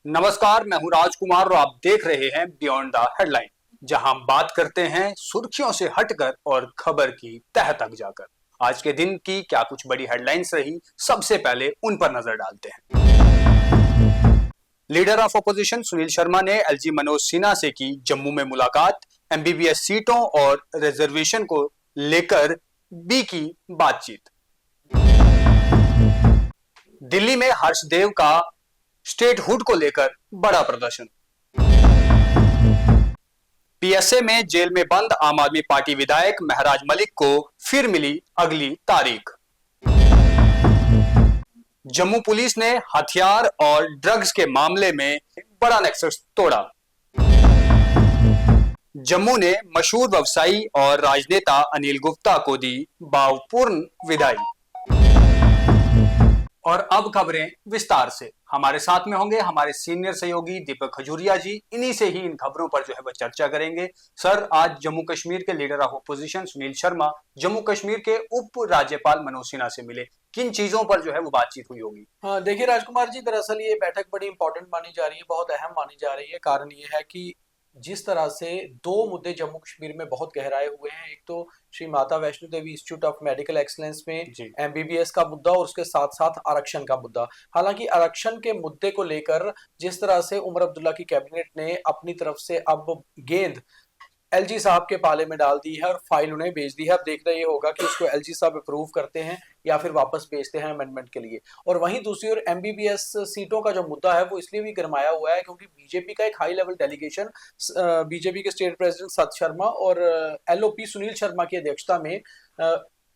नमस्कार, मैं हूं राजकुमार और आप देख रहे हैं बियॉन्ड द हेडलाइन, जहां हम बात करते हैं सुर्खियों से हटकर और खबर की तह तक जाकर। आज के दिन की क्या कुछ बड़ी हेडलाइंस रही, सबसे पहले उन पर नजर डालते हैं। Leader of opposition Sunil Sharma ने एलजी मनोज सिन्हा से की जम्मू में मुलाकात। एमबीबीएस सीटों और रिजर्वेशन को लेकर भी की बातचीत। दिल्ली में हर्षदेव का स्टेटहुड को लेकर बड़ा प्रदर्शन। पीएसए में जेल में बंद आम आदमी पार्टी विधायक महराज मलिक को फिर मिली अगली तारीख। जम्मू पुलिस ने हथियार और ड्रग्स के मामले में बड़ा नेक्सस तोड़ा। जम्मू ने मशहूर व्यवसायी और राजनेता अनिल गुप्ता को दी भावपूर्ण विदाई। और अब खबरें विस्तार से। हमारे साथ में होंगे हमारे सीनियर सहयोगी दीपक खजूरिया जी। इन्हीं से ही इन खबरों पर जो है वह चर्चा करेंगे। सर, आज जम्मू कश्मीर के leader of opposition Sunil Sharma Jammu Kashmir के उप राज्यपाल मनोज सिन्हा से मिले। किन चीजों पर जो है वो बातचीत हुई होगी? हाँ, देखिए राजकुमार जी, दरअसल ये बैठक बड़ी इंपॉर्टेंट मानी जा रही है, बहुत अहम मानी जा रही है। कारण ये है कि जिस तरह से दो मुद्दे जम्मू कश्मीर में बहुत गहराए हुए हैं। एक तो Shri Mata Vaishno Devi institute of medical excellence में एमबीबीएस का मुद्दा और उसके साथ साथ आरक्षण का मुद्दा। हालांकि आरक्षण के मुद्दे को लेकर जिस तरह से उमर अब्दुल्ला की कैबिनेट ने अपनी तरफ से अब गेंद एलजी साहब के पाले में डाल दी है और फाइल उन्हें भेज दी है। अब देखना ये होगा कि उसको एलजी साहब अप्रूव करते हैं या फिर वापस भेजते हैं अमेंडमेंट के लिए। और वहीं दूसरी ओर एमबीबीएस सीटों का जो मुद्दा है वो इसलिए भी गरमाया हुआ है क्योंकि बीजेपी का एक हाई लेवल डेलीगेशन बीजेपी के स्टेट प्रेसिडेंट सत शर्मा और एलओपी सुनील शर्मा की अध्यक्षता में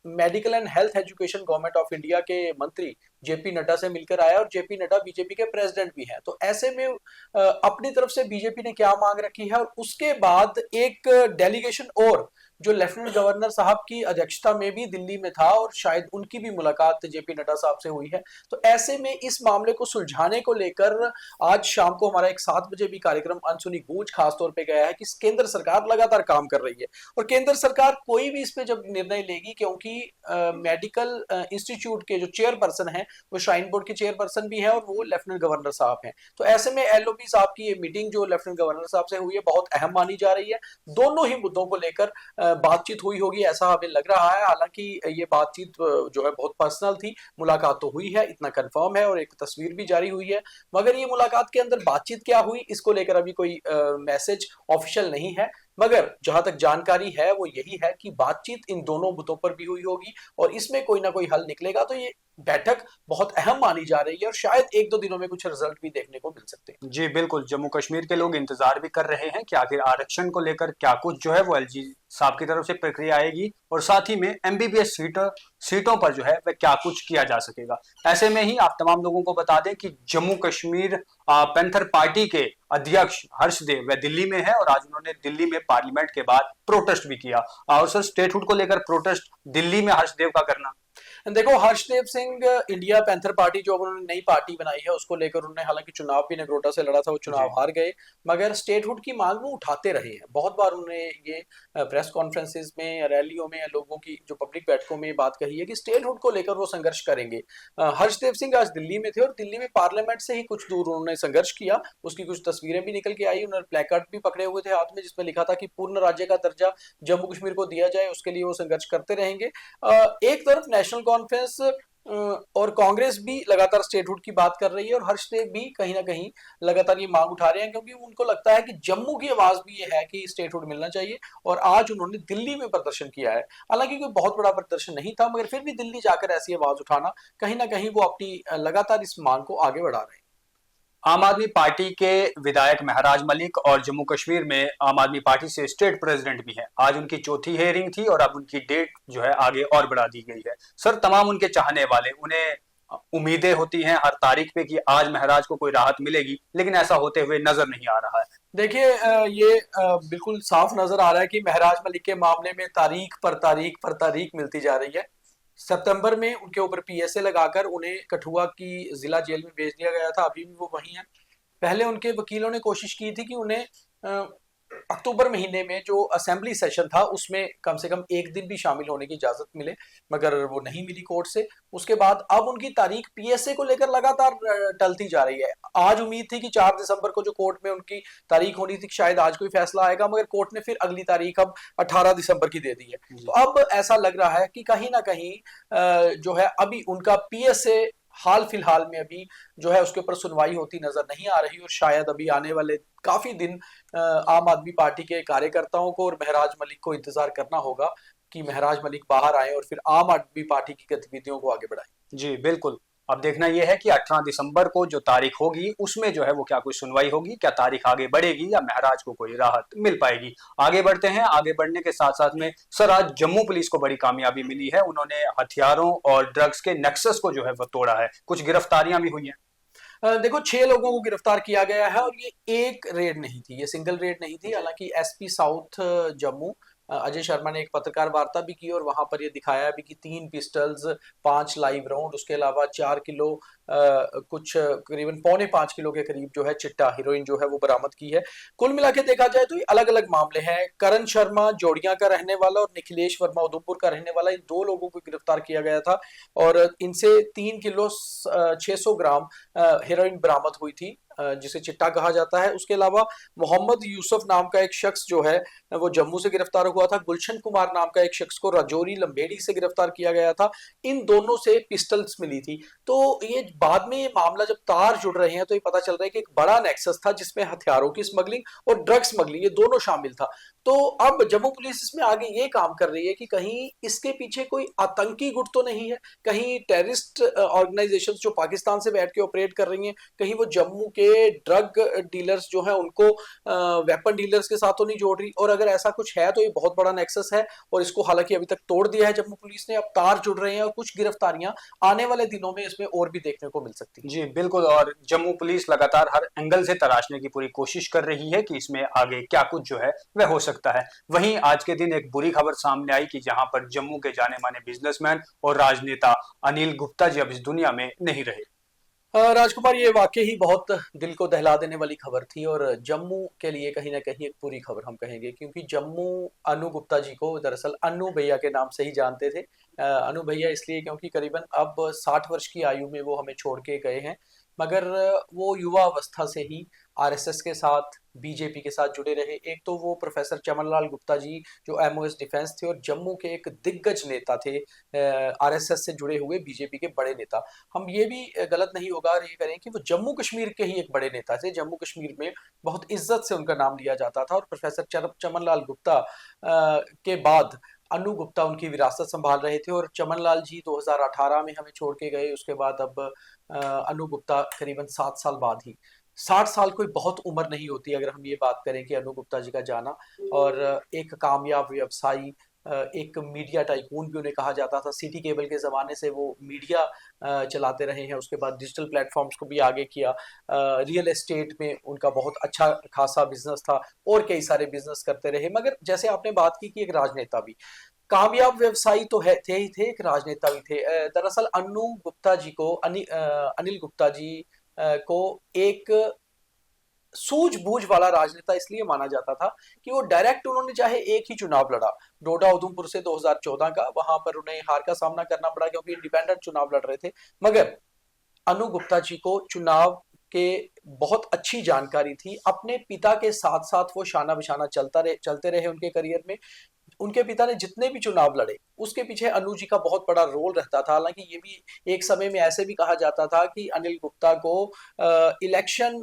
medical and health education government of India के मंत्री जेपी नड्डा से मिलकर आया और जेपी नड्डा बीजेपी के प्रेसिडेंट भी हैं। तो ऐसे में अपनी तरफ से बीजेपी ने क्या मांग रखी है और उसके बाद एक डेलीगेशन और जो लेफ्टिनेंट गवर्नर साहब की अध्यक्षता में भी दिल्ली में था और शायद उनकी भी मुलाकात जेपी नड्डा साहब से हुई है। तो ऐसे में इस मामले को सुलझाने को लेकर आज शाम को हमारा एक 7 बजे भी कार्यक्रम अनसुनी गूंज खासतौर पे गया है कि केंद्र सरकार लगातार काम कर रही है और केंद्र सरकार कोई भी इस पे जब निर्णय लेगी, क्योंकि मेडिकल इंस्टीट्यूट के जो चेयरपर्सन है वो श्राइन बोर्ड के चेयरपर्सन भी है और वो लेफ्टिनेंट गवर्नर साहब हैं। तो ऐसे में एलओपी साहब की ये मीटिंग जो लेफ्टिनेंट गवर्नर साहब से हुई है बहुत अहम मानी जा रही है। दोनों ही मुद्दों को लेकर बातचीत हुई होगी ऐसा हमें लग रहा है। हालांकि ये बातचीत जो है बहुत पर्सनल थी, मुलाकात तो हुई है इतना कंफर्म है और एक तस्वीर भी जारी हुई है, मगर ये मुलाकात के अंदर बातचीत क्या हुई इसको लेकर अभी कोई मैसेज ऑफिशियल नहीं है। मगर जहां तक जानकारी है वो यही है कि बातचीत इन दोनों मुद्दों पर भी हुई होगी और इसमें कोई ना कोई हल निकलेगा। तो ये बैठक बहुत अहम मानी जा रही है और शायद 1-2 दिनों में कुछ रिजल्ट भी देखने को मिल सकते हैं। जी बिल्कुल, जम्मू कश्मीर के लोग इंतजार भी कर रहे हैं कि आखिर आरक्षण को लेकर क्या कुछ जो है वो एलजी साहब की तरफ से प्रक्रिया आएगी और साथ ही में एमबीबीएस सीटों पर जो है वह क्या कुछ किया जा सकेगा। ऐसे में ही आप तमाम लोगों को बता दें कि जम्मू कश्मीर पैंथर पार्टी के अध्यक्ष हर्षदेव वह दिल्ली में है और आज उन्होंने दिल्ली में पार्लियामेंट के बाद प्रोटेस्ट भी किया। और सर, स्टेटहुड को लेकर प्रोटेस्ट दिल्ली में हर्षदेव का करना। देखो, Harshdev Singh India panther party जो उन्होंने नई पार्टी बनाई है उसको लेकर उन्होंने हालांकि चुनाव भी नगरोटा से लड़ा था, वो चुनाव हार गए, मगर स्टेटहुड की मांग वो उठाते रहे हैं। बहुत बार उन्होंने ये प्रेस कॉन्फ्रेंसेस में या रैलियों में या लोगों की जो पब्लिक बैठकों में ये बात कही है कि स्टेटहुड को लेकर वो संघर्ष करेंगे। हर्षदेव सिंह आज दिल्ली में थे और दिल्ली में पार्लियामेंट से ही कुछ दूर उन्होंने संघर्ष किया। उसकी कुछ तस्वीरें भी निकल के आई, उन्होंने प्लेकार्ड भी पकड़े हुए थे हाथ में जिसमें लिखा था कि पूर्ण राज्य का दर्जा जम्मू कश्मीर को दिया जाए, उसके लिए वो संघर्ष करते रहेंगे। एक तरफ नेशनल कॉन्फ्रेंस और कांग्रेस भी लगातार स्टेटहुड की बात कर रही है और हर्षदेव भी कहीं ना कहीं लगातार ये मांग उठा रहे हैं क्योंकि उनको लगता है कि जम्मू की आवाज भी ये है कि स्टेटहुड मिलना चाहिए। और आज उन्होंने दिल्ली में प्रदर्शन किया है, हालांकि कोई बहुत बड़ा प्रदर्शन नहीं था, मगर फिर भी दिल्ली जाकर ऐसी आवाज उठाना कहीं ना कहीं वो अपनी लगातार इस मांग को आगे बढ़ा रहे हैं। आम आदमी पार्टी के विधायक महराज मलिक और जम्मू कश्मीर में आम आदमी पार्टी से स्टेट प्रेसिडेंट भी हैं। आज उनकी चौथी हेयरिंग थी और अब उनकी डेट जो है आगे और बढ़ा दी गई है। सर, तमाम उनके चाहने वाले, उन्हें उम्मीदें होती हैं हर तारीख पे कि आज महराज को कोई राहत मिलेगी, लेकिन ऐसा होते हुए नजर नहीं आ रहा है। देखिए, ये बिल्कुल साफ नजर आ रहा है कि महराज मलिक के मामले में तारीख पर तारीख पर तारीख मिलती जा रही है। सितंबर में उनके ऊपर पीएसए लगाकर उन्हें कठुआ की जिला जेल में भेज दिया गया था, अभी भी वो वहीं है। पहले उनके वकीलों ने कोशिश की थी कि उन्हें अक्टूबर महीने में जो असेंबली सेशन था उसमें कम से कम एक दिन भी शामिल होने की इजाजत मिले, मगर वो नहीं मिली कोर्ट से। उसके बाद अब उनकी तारीख पीएसए को लेकर लगातार टलती जा रही है। आज उम्मीद थी कि 4 दिसंबर को जो कोर्ट में उनकी तारीख होनी थी, शायद आज कोई फैसला आएगा, मगर कोर्ट ने फिर अगली तारीख अब 18 दिसंबर की दे दी है। जी। तो अब ऐसा लग रहा है कि कहीं ना कहीं जो है अभी उनका पीएसए हाल फिलहाल में अभी जो है उसके ऊपर सुनवाई होती नजर नहीं आ रही, और शायद अभी आने वाले काफी दिन आम आदमी पार्टी के कार्यकर्ताओं को और महराज मलिक को इंतजार करना होगा कि महराज मलिक बाहर आए और फिर आम आदमी पार्टी की गतिविधियों को आगे बढ़ाएं। जी बिल्कुल। अब देखना यह है कि 18 दिसंबर को जो तारीख होगी उसमें जो है वो क्या कोई सुनवाई होगी, क्या तारीख आगे बढ़ेगी या महराज को कोई राहत मिल पाएगी। आगे बढ़ते हैं। आगे बढ़ने के साथ साथ में सर, आज जम्मू पुलिस को बड़ी कामयाबी मिली है। उन्होंने हथियारों और ड्रग्स के नेक्सस को जो है वो तोड़ा है। कुछ गिरफ्तारियां भी हुई हैं। देखो, 6 लोगों को गिरफ्तार किया गया है, और ये एक रेड नहीं थी, ये सिंगल रेड नहीं थी। हालांकि एसपी साउथ जम्मू अजय शर्मा ने एक पत्रकार वार्ता भी की और वहां पर ये दिखाया भी कि 3 पिस्टल्स, 5 लाइव राउंड, उसके अलावा 4 किलो कुछ करीबन पौने 5 किलो के करीब जो है चिट्टा हीरोइन जो है वो बरामद की है। कुल मिला के देखा जाए तो ये अलग अलग मामले हैं। करण शर्मा जोड़िया का रहने वाला और निखिलेश वर्मा उधमपुर का रहने वाला, इन 2 लोगों को गिरफ्तार किया गया था, और इनसे 3 किलो 600 ग्राम हेरोइन बरामद हुई थी, जिसे चिट्टा कहा जाता है। उसके अलावा मोहम्मद यूसुफ नाम का एक शख्स जो है वो जम्मू से गिरफ्तार हुआ था। गुलशन कुमार नाम का एक शख्स को राजौरी लंबेड़ी से गिरफ्तार किया गया था। इन दोनों से पिस्टल्स मिली थी। तो ये बाद में ये मामला जब तार जुड़ रहे हैं तो ये पता चल रहा है कि एक बड़ा नेक्सस था जिसमें हथियारों की स्मगलिंग और ड्रग स्मगलिंग ये दोनों शामिल था। तो अब जम्मू पुलिस इसमें आगे ये काम कर रही है कि कहीं इसके पीछे कोई आतंकी गुट तो नहीं है, कहीं टेररिस्ट ऑर्गेनाइजेशंस जो पाकिस्तान से बैठ के ऑपरेट कर रही हैं, कहीं वो जम्मू के ड्रग डीलर्स जो हैं उनको वेपन डीलर्स के साथ तो नहीं जोड़ रही। और अगर ऐसा कुछ है तो ये बहुत बड़ा नेक्सस है, और इसको हालांकि अभी तक तोड़ दिया है जम्मू पुलिस ने। अब तार जुड़ रहे हैं और कुछ गिरफ्तारियां आने वाले दिनों में इसमें और भी देखने को मिल सकती है। जी बिल्कुल। और जम्मू पुलिस लगातार हर एंगल से तराशने की पूरी कोशिश कर रही है कि इसमें आगे क्या कुछ जो है वह हो सकता है। वहीं आज के दिन एक बुरी खबर सामने आई कि जहां पर जम्मू के जाने माने बिजनेसमैन और राजनेता अनिल गुप्ता जी अब इस दुनिया में नहीं रहे। राजकुमार, ये वाकई ही बहुत दिल को दहला देने वाली खबर थी, और जम्मू के लिए कहीं ना कहीं एक पूरी खबर हम कहेंगे, क्योंकि जम्मू अनु गुप्ता जी को दरअसल अनु भैया के नाम से ही जानते थे। अनु भैया इसलिए क्योंकि करीबन अब 60 वर्ष की आयु में वो हमें छोड़ के गए हैं, मगर वो युवा अवस्था से ही आरएसएस के साथ, बीजेपी के साथ जुड़े रहे। एक तो वो प्रोफेसर चमनलाल गुप्ता जी जो एमओएस डिफेंस थे और जम्मू के एक दिग्गज नेता थे, आरएसएस से जुड़े हुए बीजेपी के बड़े नेता। हम ये भी गलत नहीं होगा और ये करें कि वो जम्मू कश्मीर के ही एक बड़े नेता थे। जम्मू कश्मीर में बहुत इज्जत से उनका नाम लिया जाता था, और प्रोफेसर चमनलाल गुप्ता के बाद अनु गुप्ता उनकी विरासत संभाल रहे थे। और चमनलाल जी 2018 में हमें छोड़ के गए। उसके बाद अब अनु गुप्ता करीबन 7 साल बाद ही, 60 साल कोई बहुत उम्र नहीं होती अगर हम ये बात करें कि अनु गुप्ता जी का जाना। और एक कामयाब व्यवसायी, एक मीडिया टाइकून भी उन्हें कहा जाता था। सिटी केबल के ज़माने से वो मीडिया चलाते रहे हैं, उसके बाद डिजिटल प्लेटफॉर्म्स को भी आगे किया। रियल एस्टेट में उनका बहुत अच्छा खासा बिजनेस था, और कई सारे बिजनेस करते रहे। मगर जैसे आपने बात की कि एक राजनेता भी, कामयाब व्यवसायी तो है थे ही थे, एक राजनेता भी थे। दरअसल अनु गुप्ता जी को अनिल गुप्ता जी को एक सूझबूझ वाला राजनेता इसलिए माना जाता था कि वो डायरेक्ट, उन्होंने चाहे एक ही चुनाव लड़ा, डोडा उधमपुर से 2014 का, वहां पर उन्हें हार का सामना करना पड़ा क्योंकि इंडिपेंडेंट चुनाव लड़ रहे थे। मगर अनु गुप्ता जी को चुनाव के बहुत अच्छी जानकारी थी। अपने पिता के साथ साथ वो शाना बिशाना चलते रहे उनके करियर में। उनके पिता ने जितने भी चुनाव लड़े उसके पीछे अनु जी का बहुत बड़ा रोल रहता था। हालांकि ये भी एक समय में ऐसे भी कहा जाता था कि अनिल गुप्ता को इलेक्शन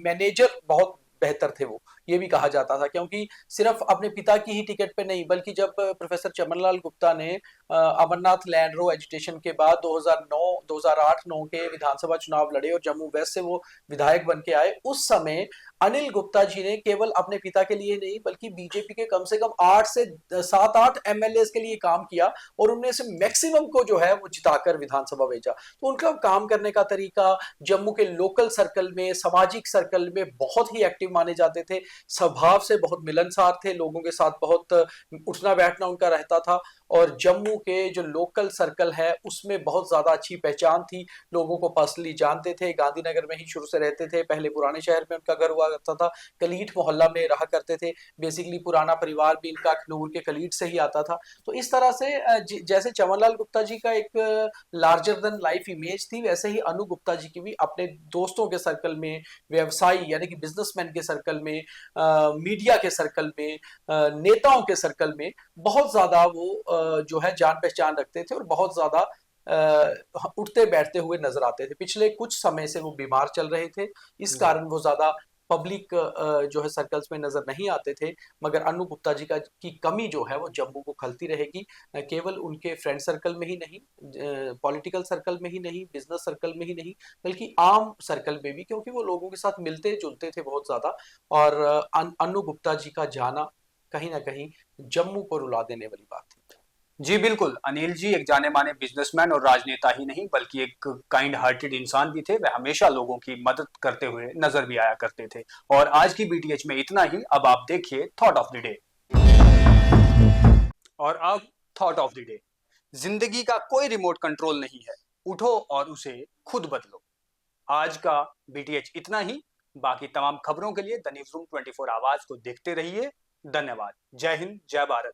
मैनेजर बहुत बेहतर थे वो, ये भी कहा जाता था, क्योंकि सिर्फ अपने पिता की ही टिकट पे नहीं, बल्कि जब प्रोफेसर चमनलाल गुप्ता ने अमरनाथ लैंड रो एजिटेशन के बाद 2008-9 के विधानसभा चुनाव लड़े और जम्मू वेस्ट से वो विधायक बन के आए, उस समय अनिल गुप्ता जी ने केवल अपने पिता के लिए नहीं बल्कि बीजेपी के कम से कम 8 से 7-8 एमएलए के लिए काम किया, और उनमें से मैक्सिमम को जो है वो जिताकर विधानसभा भेजा। तो उनका काम करने का तरीका जम्मू के लोकल सर्कल में, सामाजिक सर्कल में बहुत ही एक्टिव माने जाते थे। स्वभाव से बहुत मिलनसार थे, लोगों के साथ बहुत उठना बैठना उनका रहता था। और जम्मू के जो लोकल सर्कल है उसमें बहुत ज़्यादा अच्छी पहचान थी, लोगों को पर्सनली जानते थे, गांधीनगर में ही शुरू से रहते थे, पहले पुराने शहर में उनका घर हुआ करता था, कलीठ मोहल्ला में रहा करते थे, बेसिकली पुराना परिवार भी इनका अखनूर के कलीठ से ही आता था। तो इस तरह से जैसे चमनलाल गुप्ता जी का एक लार्जर देन लाइफ इमेज थी, वैसे ही अनु गुप्ता जी की भी अपने दोस्तों के सर्कल में, व्यवसायी यानी कि बिजनेसमैन के सर्कल में, मीडिया के सर्कल में, नेताओं के सर्कल में बहुत ज्यादा वो जो है जान पहचान रखते थे और बहुत ज्यादा उठते बैठते हुए नजर आते थे। पिछले कुछ समय से वो बीमार चल रहे थे, इस जी कारण वो ज्यादा पब्लिक जो है सर्कल्स में नजर नहीं आते थे। मगर अनु गुप्ता जी का की कमी जो है वो जम्मू को खलती रहेगी, केवल उनके फ्रेंड सर्कल में ही नहीं, पॉलिटिकल सर्कल में ही नहीं, बिजनेस सर्कल में ही नहीं, बल्कि आम सर्कल में भी, क्योंकि वो लोगों के साथ मिलते जुलते थे बहुत ज्यादा। और अनु गुप्ता जी का जाना कहीं ना कहीं जम्मू को रुला देने वाली बात थी। जी बिल्कुल, अनिल जी एक जाने माने बिजनेसमैन और राजनेता ही नहीं बल्कि एक काइंड हार्टेड इंसान भी थे। वह हमेशा लोगों की मदद करते हुए नजर भी आया करते थे। और आज की बीटीएच में इतना ही। अब आप देखिए थॉट ऑफ द डे। और अब थॉट ऑफ द डे। जिंदगी का कोई रिमोट कंट्रोल नहीं है, उठो और उसे खुद बदलो। आज का बीटीएच इतना ही। बाकी तमाम खबरों के लिए द न्यूज़ रूम 24 आवाज को देखते रहिए। धन्यवाद। जय हिंद, जय भारत।